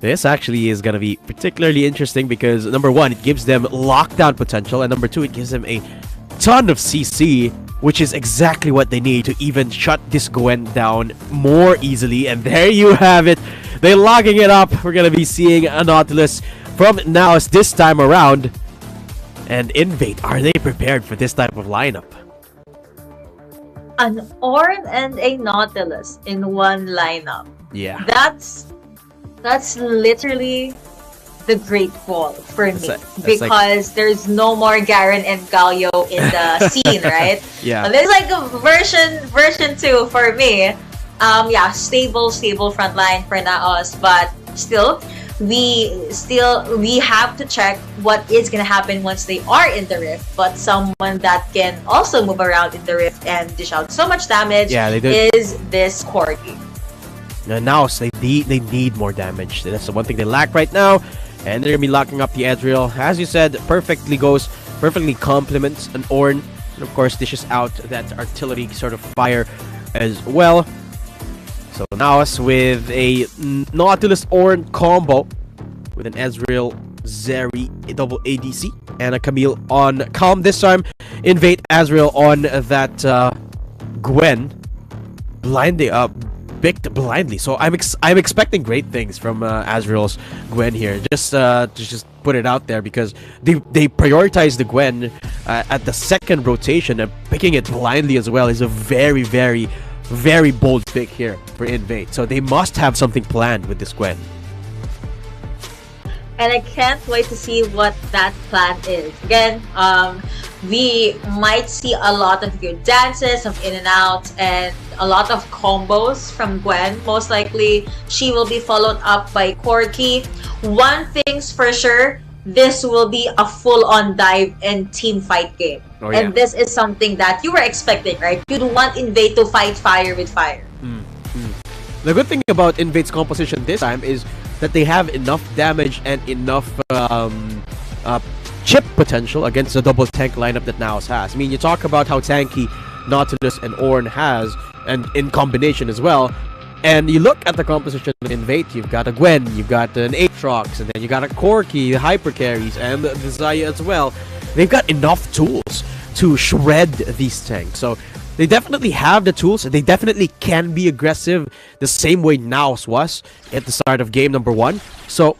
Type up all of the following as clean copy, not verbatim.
This actually is going to be particularly interesting because, number one, it gives them lockdown potential, and number two, it gives them a ton of CC, which is exactly what they need to even shut this Gwen down more easily. And there you have it. They're locking it up. We're going to be seeing a Nautilus from NAOS this time around. And Invade, are they prepared for this type of lineup? An Ornn and a Nautilus in one lineup. Yeah. That's literally the great fall for me. Because like, there's no more Garen and Galio in the scene, right? Yeah. There's like a version 2 for me. Yeah, stable frontline for NAOS, but still we have to check what is gonna happen once they are in the Rift. But someone that can also move around in the Rift and dish out so much damage is this Corgi. Now they need more damage. That's the one thing they lack right now, and they're gonna be locking up the Ezreal. As you said, perfectly complements an Ornn, and of course dishes out that artillery sort of fire as well. So NAOS with a Nautilus Ornn combo with an Ezreal, Zeri, a double ADC, and a Camille on Calm this time. Invade Ezreal on that Gwen, picked blindly. So I'm expecting great things from Azrael's Gwen here. Just to just put it out there, because they prioritize the Gwen at the second rotation, and picking it blindly as well is a very, very, very bold pick here for Invade. So they must have something planned with this Gwen. And I can't wait to see what that plan is. Again, we might see a lot of good dances, of in and out, and a lot of combos from Gwen. Most likely, she will be followed up by Corki. One thing's for sure, this will be a full-on dive and team fight game. Oh, yeah. And this is something that you were expecting, right? You'd want Invade to fight fire with fire. The good thing about Invade's composition this time is that they have enough damage and enough chip potential against the double tank lineup that NAOS has. I mean, you talk about how tanky Nautilus and Ornn has, and in combination as well, and you look at the composition of Invade, you've got a Gwen, you've got an Aatrox, and then you got a Corki, the hyper carries, and the Xayah as well. They've got enough tools to shred these tanks. So they definitely have the tools, and they definitely can be aggressive the same way NAOS was at the start of game number 1. So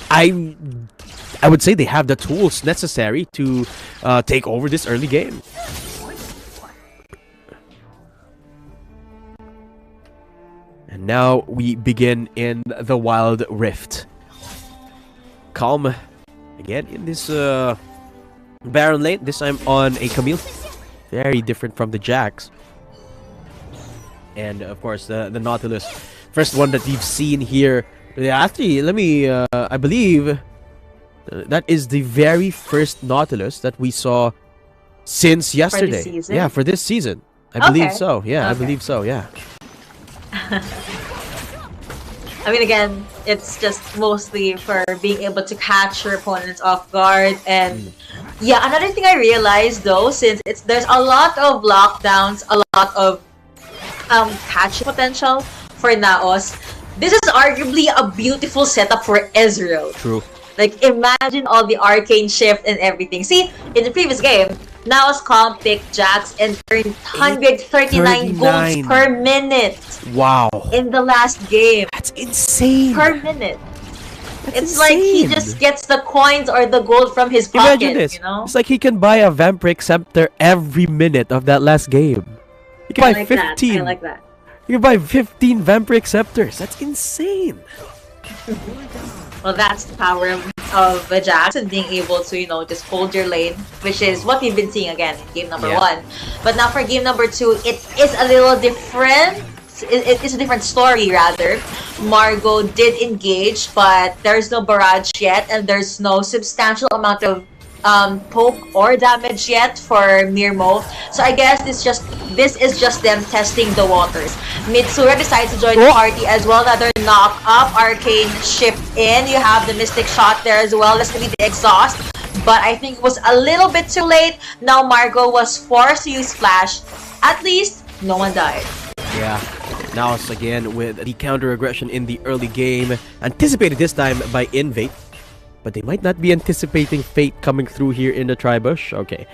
I would say they have the tools necessary to take over this early game. And now we begin in the Wild Rift. Calm again in this Baron lane, this time on a Camille. Very different from the Jax. And of course the Nautilus. First one that we've seen here. Actually, let me I believe that is the very first Nautilus that we saw since yesterday. For this season? Yeah, for this season. I believe so. Yeah, I believe so. Yeah. I mean, again, it's just mostly for being able to catch your opponents off guard. And yeah, another thing I realized though, since there's a lot of lockdowns, a lot of catching potential for NAOS, this is arguably a beautiful setup for Ezreal. True. Like, imagine all the arcane shift and everything. See, in the previous game, NAOS comp picked Jax and earned 139 golds per minute. Wow. In the last game. That's insane. Per minute. That's it's insane. Like he just gets the coins or the gold from his pocket. Imagine this. You know? It's like he can buy a Vampiric Scepter every minute of that last game. He can buy 15. I like that. You can buy 15 Vampiric Scepters. That's insane. Well, that's the power of Jax and being able to, you know, just hold your lane, which is what we've been seeing again in game number 1. But now for game number 2, it is a little different. It is a different story, rather. Margot did engage, but there's no barrage yet, and there's no substantial amount of poke or damage yet for Mirmo. So I guess this is just them testing the waters. Mitsura decides to join the party as well. Another knock up, arcane shift in. You have the mystic shot there as well. That's gonna be the exhaust, but I think it was a little bit too late. Now Margot was forced to use flash. At least no one died. Yeah. NAOS again with the counter aggression in the early game, anticipated this time by INV. But they might not be anticipating Fate coming through here in the tri-bush. Okay,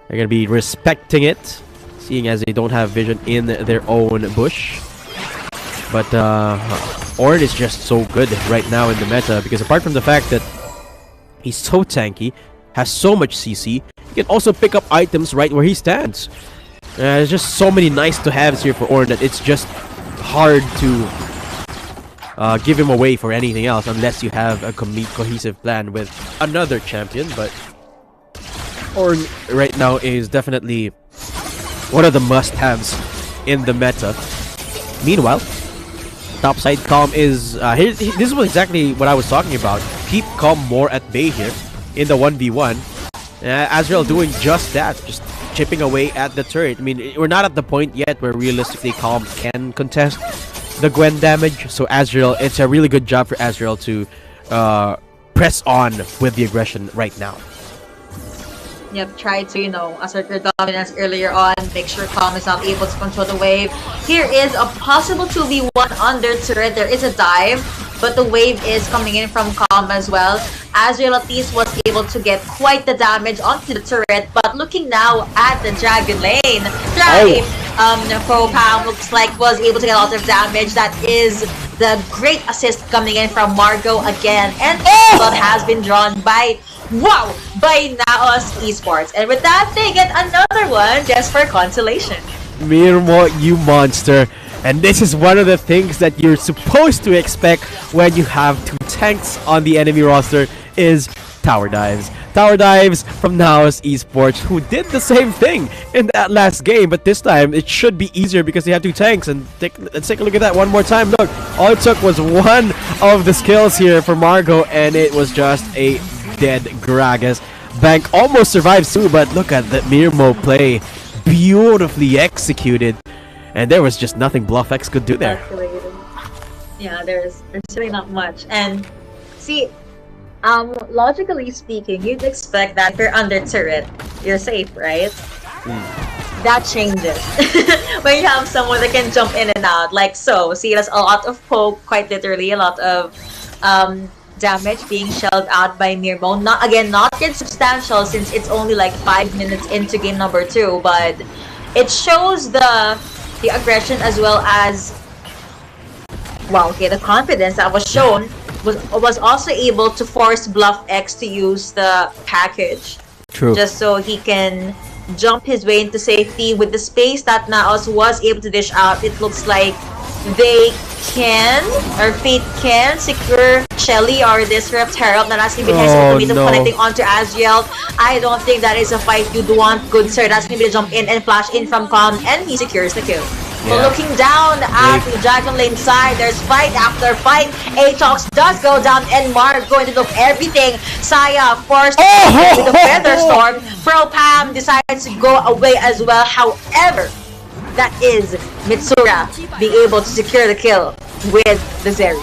they're gonna be respecting it, seeing as they don't have vision in their own bush. But Ornn is just so good right now in the meta, because apart from the fact that he's so tanky, has so much CC, he can also pick up items right where he stands. There's just so many nice to haves here for Ornn that it's just hard to give him away for anything else unless you have a cohesive plan with another champion. But Ornn right now is definitely one of the must-haves in the meta. Meanwhile, topside Calm is this is exactly what I was talking about. Keep Calm more at bay here in the 1v1. Azrael doing just that, just chipping away at the turret. I mean, we're not at the point yet where realistically Calm can contest the Gwen damage, so Azrael, it's a really good job for Azrael to press on with the aggression right now. Yep, try to, assert your dominance earlier on, make sure Calm is not able to control the wave. Here is a possible 2v1 under turret. There is a dive, but the wave is coming in from Calm as well. Azrael at least was able to get quite the damage onto the turret, but looking now at the Dragon Lane, Bo3 looks like was able to get a lot of damage. That is the great assist coming in from Margot again, and blood has been drawn by NAOS Esports. And with that, they get another one just for consolation. Mirmo, you monster. And this is one of the things that you're supposed to expect when you have two tanks on the enemy roster is tower dives. Tower dives from NAOS Esports, who did the same thing in that last game, but this time it should be easier because they have two tanks. And let's take a look at that one more time. Look, all it took was one of the skills here for Margot, and it was just a dead Gragas. Bank almost survives too, but look at that Mirmo play. Beautifully executed. And there was just nothing BluffX could do there. Yeah, there's really not much. And see, logically speaking, you'd expect that if you're under turret, you're safe, right? That changes when you have someone that can jump in and out, like so. See, there's a lot of poke, quite literally, a lot of damage being shelled out by Mirmo. Not yet substantial since it's only like 5 minutes into game number 2, but it shows the aggression as well as the confidence that was shown was also able to force BluffX to use the package. True. Just so he can jump his way into safety with the space that NAOS was able to dish out. It looks like they can, or Fate can, secure Shelly or this Rift Herald that has to be connecting onto Azrael. I don't think that is a fight you'd want, good sir. That's going to be the jump in and flash in from Calm, and he secures the kill. Yeah. But looking down at the Dragon Lane side, there's fight after fight. Aatrox does go down, and Mark going to look everything. Saya forced with the Feather Storm. Bo3 decides to go away as well. However, that is Mitsura being able to secure the kill with the Zeri.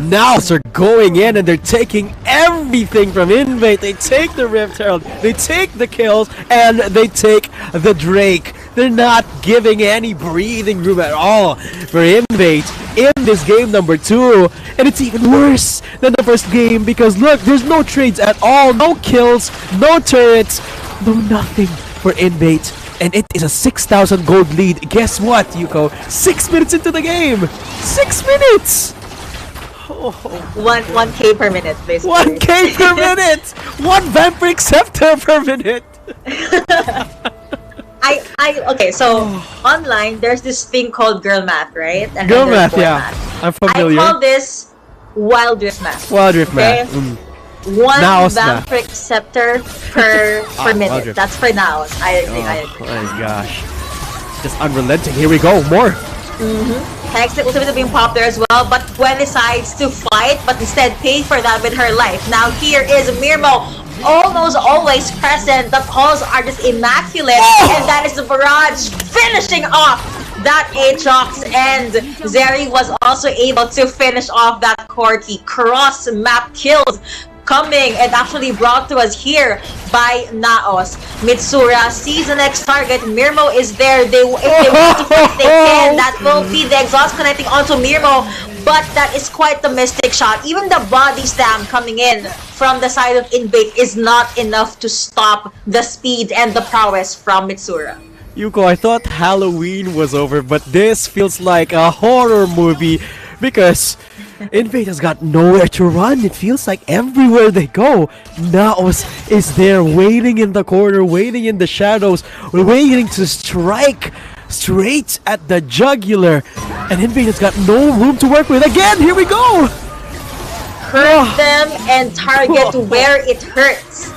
NAOS are going in and they're taking everything from INV. They take the Rift Herald, they take the kills, and they take the Drake. They're not giving any breathing room at all for INV in this game number 2. And it's even worse than the first game because look, there's no trades at all, no kills, no turrets, no nothing for INV. And it is a 6,000 gold lead. Guess what, Yuko? 6 minutes into the game! 6 minutes! 1k per minute, basically. 1k per minute! 1 Vampiric Scepter per minute! Okay, so online there's this thing called girl math, right? And girl math, yeah. Math. I'm familiar. I call this Wild Rift math. Wild Rift math. 1 Vampiric Scepter per minute. That's for NAOS. I agree. Oh my gosh. Just unrelenting. Here we go. More. Hex ultimately being popped there as well, but Gwen decides to fight, but instead pay for that with her life. Now here is Mirmo, almost always present. The calls are just immaculate, and that is the barrage finishing off that Aatrox, and Zeri was also able to finish off that Corki. Cross map kills coming and actually brought to us here by NAOS. Mitsura sees the next target. Mirmo is there. If they want to fight, they can. That will be the exhaust connecting onto Mirmo. But that is quite the mystic shot. Even the body slam coming in from the side of INV is not enough to stop the speed and the prowess from Mitsura. Yuko, I thought Halloween was over, but this feels like a horror movie because INV has got nowhere to run. It feels like everywhere they go, NAOS is there waiting in the corner, waiting in the shadows, waiting to strike straight at the jugular. And INV has got no room to work with. Again, here we go! Hurt them and target where it hurts.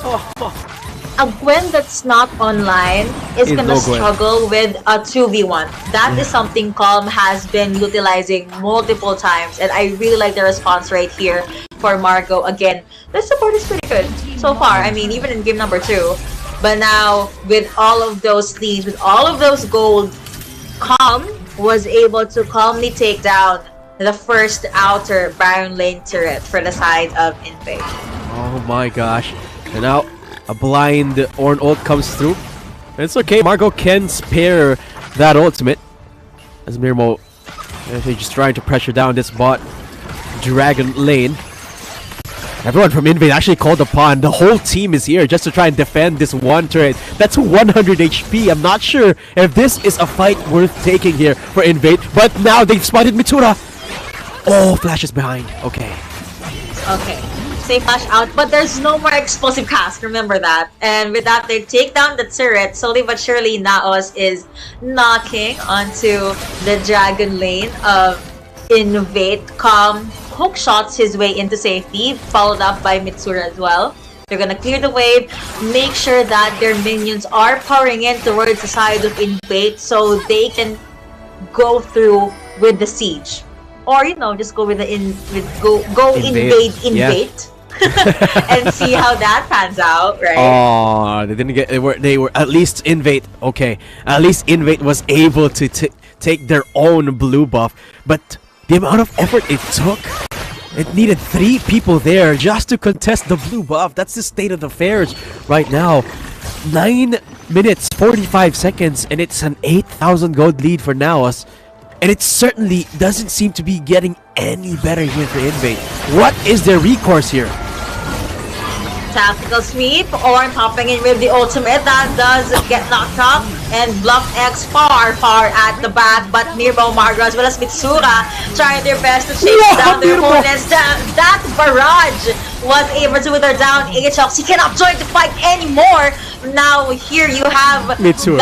A Gwen that's not online is gonna struggle with a 2v1. That is something Calm has been utilizing multiple times, and I really like the response right here for Margot. Again, the support is pretty good so far. I mean, even in game number 2. But now, with all of those leads, with all of those gold, Calm was able to calmly take down the first outer Baron lane turret for the side of INV. Oh my gosh. And now a blind Ornn ult comes through. It's okay, Margot can spare that ultimate. As Mirmo is just trying to pressure down this bot Dragon lane. Everyone from INV actually called upon. The whole team is here just to try and defend this one turret. That's 100 HP. I'm not sure if this is a fight worth taking here for INV. But now they've spotted Mitsura. Oh, Flash is behind. Okay. Okay. Say Flash out, but there's no more explosive cast. Remember that. And with that, they take down the turret. Slowly but surely, NAOS is knocking onto the Dragon lane of INV. Calm hook shots his way into safety, followed up by Mitsura as well. They're gonna clear the wave, make sure that their minions are pouring in towards the side of INV so they can go through with the siege. Or, you know, just go with the invade. Yeah. And see how that pans out, right? Oh, they didn't get. They were at least INV. Okay, at least INV was able to take their own blue buff, but the amount of effort it took, it needed 3 people there just to contest the blue buff. That's the state of affairs right now. 9 minutes 45 seconds, and it's an 8,000 gold lead for NAOS. And it certainly doesn't seem to be getting any better here for INV. What is their recourse here? Tactical sweep, Ornn popping in with the ultimate. That does get knocked up. And Bluff X far at the back. But Mirmo, Margot, as well as Mitsura trying their best to chase down their opponents. That barrage was able to wither down HLX. He cannot join the fight anymore. Now here you have Mitsura.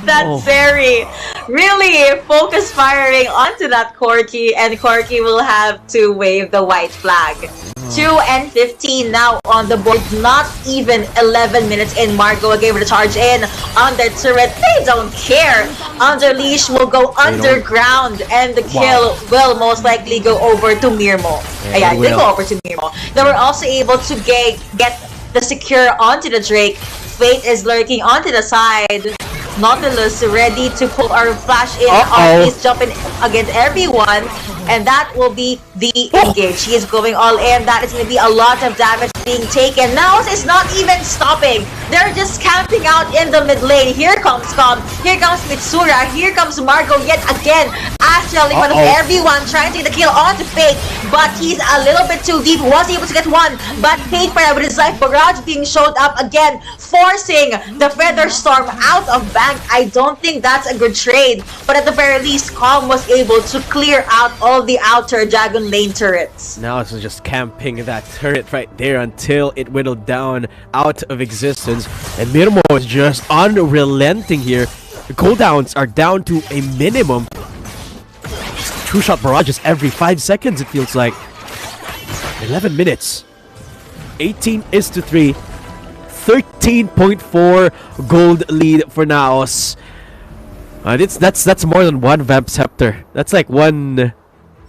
that very really focus firing onto that Corki, and Corki will have to wave the white flag. 2 and 15 now on the board. Not even 11 minutes in. Margot gave it a charge in on their turret. They don't care. Under leash will go underground, and the kill will most likely go over to Mirmo. Yeah, they go over to Mirmo. They were also able to get the secure onto the Drake. Fate is lurking onto the side. Nautilus ready to pull our flash in. He's jumping against everyone, and that will be the engage. He is going all in. That is going to be a lot of damage being taken. NAOS is not even stopping. They're just camping out in the mid lane. Here comes Calm. Here comes Mitsura. Here comes Margot yet again. Actually, one of everyone trying to take the kill onto Fate, but he's a little bit too deep. Was able to get one, but Fate with his life barrage being showed up again, forcing the Feather Storm out of bank. I don't think that's a good trade, but at the very least, Calm was able to clear out all the outer Dragon lane turrets. Now it's just camping that turret right there until it whittled down out of existence, and Mirmo is just unrelenting here. The cooldowns are down to a minimum. 2-shot barrages every 5 seconds, it feels like. 11 minutes. 18-3. 13.4 gold lead for NAOS. That's more than one Vamp Scepter. That's like one.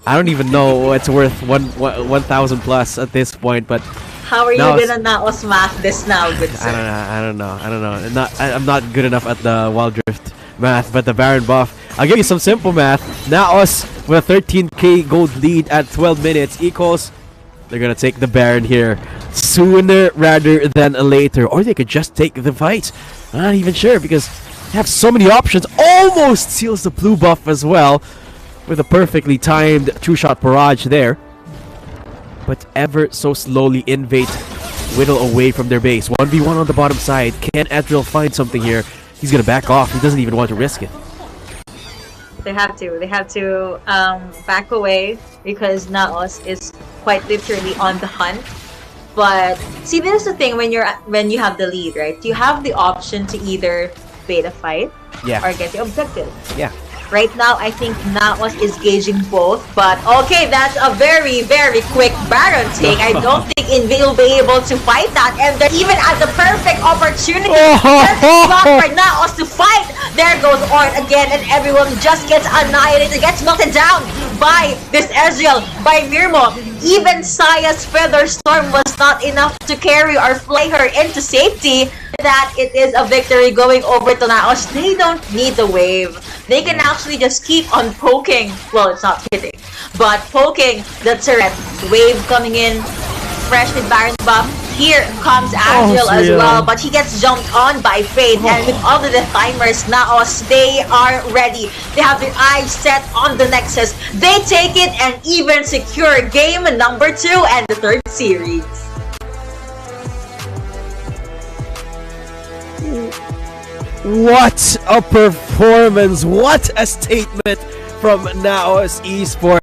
I don't even know it's worth 1,000 plus at this point. But how are you gonna NAOS math this now, good sir? I don't know. I'm not good enough at the Wild Rift math, but the Baron buff. I'll give you some simple math. NAOS with a 13k gold lead at 12 minutes equals They're gonna take the Baron here sooner rather than later, or they could just take the fight. I'm not even sure because they have so many options. Almost seals the blue buff as well with a perfectly timed two-shot barrage there. But ever so slowly, Invade whittle away from their base. 1v1 on the bottom side. Can Adriel find something here? He's gonna back off. He doesn't even want to risk it. They have to. They have to back away because NAOS is quite literally on the hunt. But see, this is the thing when you have the lead, right? You have the option to either bait a fight or get the objective. Yeah. Right now, I think NAOS is gauging both, but okay, that's a very, very quick Baron take. I don't think INV will be able to fight that, and they're even at the perfect opportunity. Perfect spot for NAOS to fight. There goes Orn again, and everyone just gets annihilated, gets melted down by this Ezreal, by Mirmo. Even Saya's Feather Storm was not enough to carry or fly her into safety. That it is a victory going over to NAOS. They don't need the wave. They can actually just keep on poking. Well, it's not hitting, but poking the turret. Wave coming in, fresh with Baron buff. Here comes Azriel as well, but he gets jumped on by Fate. And with all of the timers, NAOS, they are ready. They have their eyes set on the Nexus. They take it and even secure game number 2 and the 3rd series. What a performance! What a statement from NAOS Esports!